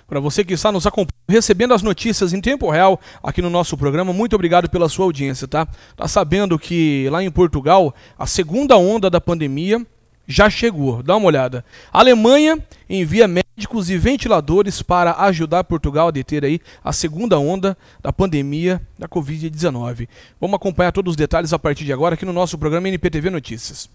Para você que está nos acompanhando, recebendo as notícias em tempo real aqui no nosso programa, muito obrigado pela sua audiência, tá? Tá sabendo que lá em Portugal, a segunda onda da pandemia já chegou, dá uma olhada. A Alemanha envia médicos e ventiladores para ajudar Portugal a deter aí a segunda onda da pandemia da Covid-19. Vamos acompanhar todos os detalhes a partir de agora aqui no nosso programa NPTV Notícias.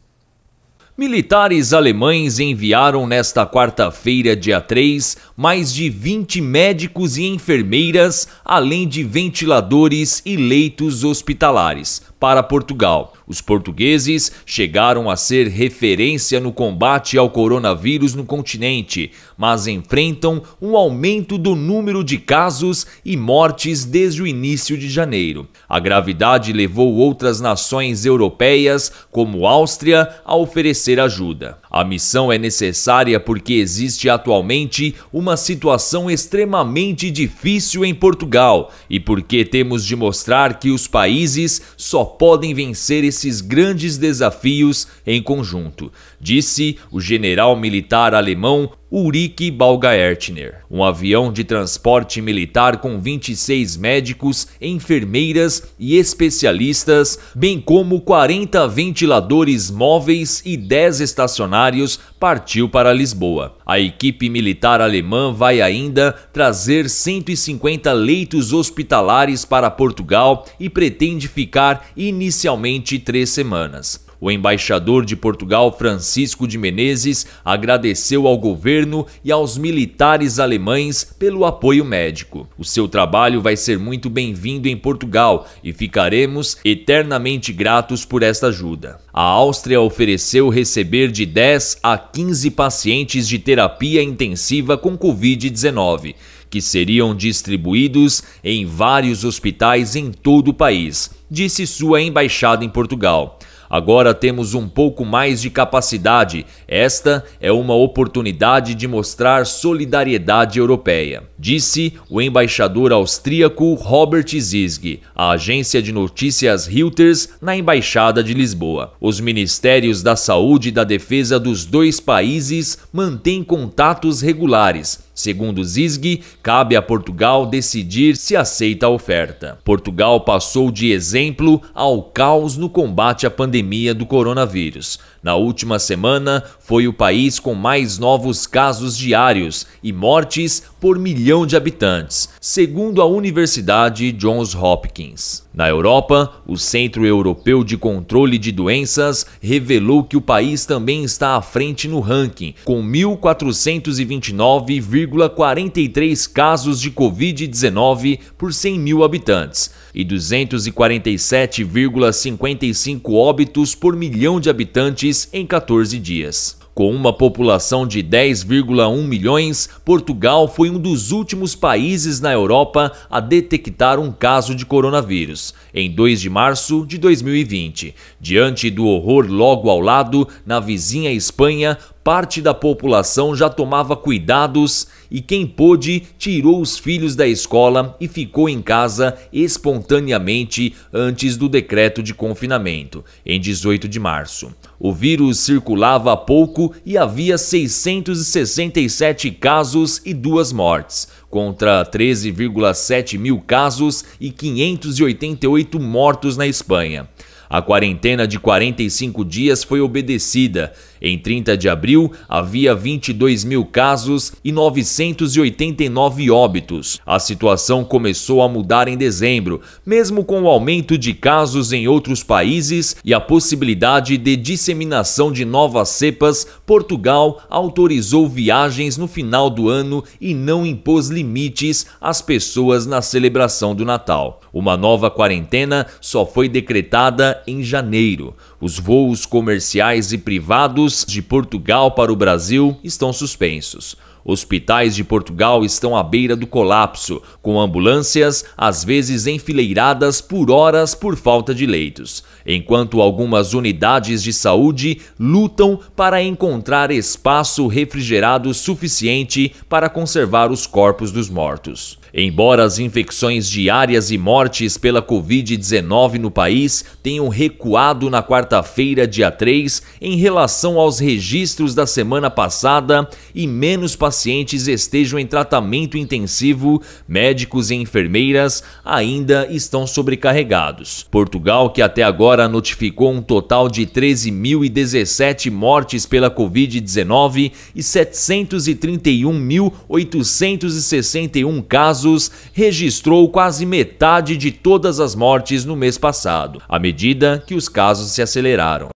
Militares alemães enviaram nesta quarta-feira, dia 3, mais de 20 médicos e enfermeiras, além de ventiladores e leitos hospitalares, para Portugal. Os portugueses chegaram a ser referência no combate ao coronavírus no continente, mas enfrentam um aumento do número de casos e mortes desde o início de janeiro. A gravidade levou outras nações europeias, como Áustria, a oferecer ajuda. A missão é necessária porque existe atualmente uma situação extremamente difícil em Portugal e porque temos de mostrar que os países só podem vencer esses grandes desafios em conjunto, disse o general militar alemão Ulrich Baumgartner. Um avião de transporte militar com 26 médicos, enfermeiras e especialistas, bem como 40 ventiladores móveis e 10 estacionários, partiu para Lisboa. A equipe militar alemã vai ainda trazer 150 leitos hospitalares para Portugal e pretende ficar inicialmente 3 semanas. O embaixador de Portugal, Francisco de Menezes, agradeceu ao governo e aos militares alemães pelo apoio médico. O seu trabalho vai ser muito bem-vindo em Portugal e ficaremos eternamente gratos por esta ajuda. A Áustria ofereceu receber de 10 a 15 pacientes de terapia intensiva com Covid-19, que seriam distribuídos em vários hospitais em todo o país, disse sua embaixada em Portugal. Agora temos um pouco mais de capacidade. Esta é uma oportunidade de mostrar solidariedade europeia, disse o embaixador austríaco Robert Zizg, à agência de notícias Reuters, na Embaixada de Lisboa. Os ministérios da saúde e da defesa dos dois países mantêm contatos regulares. Segundo Zizg, cabe a Portugal decidir se aceita a oferta. Portugal passou de exemplo ao caos no combate à pandemia do coronavírus. Na última semana, foi o país com mais novos casos diários e mortes por milhão de habitantes, segundo a Universidade Johns Hopkins. Na Europa, o Centro Europeu de Controle de Doenças revelou que o país também está à frente no ranking, com 1.429,43 casos de Covid-19 por 100 mil habitantes e 247,55 óbitos por milhão de habitantes em 14 dias. Com uma população de 10,1 milhões, Portugal foi um dos últimos países na Europa a detectar um caso de coronavírus, em 2 de março de 2020. Diante do horror logo ao lado, na vizinha Espanha, parte da população já tomava cuidados e quem pôde tirou os filhos da escola e ficou em casa espontaneamente antes do decreto de confinamento, em 18 de março. O vírus circulava há pouco e havia 667 casos e 2 mortes, contra 13,7 mil casos e 588 mortos na Espanha. A quarentena de 45 dias foi obedecida. Em 30 de abril, havia 22 mil casos e 989 óbitos. A situação começou a mudar em dezembro, mesmo com o aumento de casos em outros países e a possibilidade de disseminação de novas cepas. Portugal autorizou viagens no final do ano e não impôs limites às pessoas na celebração do Natal. Uma nova quarentena só foi decretada em janeiro. Os voos comerciais e privados de Portugal para o Brasil estão suspensos. Hospitais de Portugal estão à beira do colapso, com ambulâncias às vezes enfileiradas por horas por falta de leitos, enquanto algumas unidades de saúde lutam para encontrar espaço refrigerado suficiente para conservar os corpos dos mortos. Embora as infecções diárias e mortes pela Covid-19 no país tenham recuado na quarta-feira, dia 3, em relação aos registros da semana passada e menos pacientes pacientes estejam em tratamento intensivo, médicos e enfermeiras ainda estão sobrecarregados. Portugal, que até agora notificou um total de 13.017 mortes pela Covid-19 e 731.861 casos, registrou quase metade de todas as mortes no mês passado, à medida que os casos se aceleraram.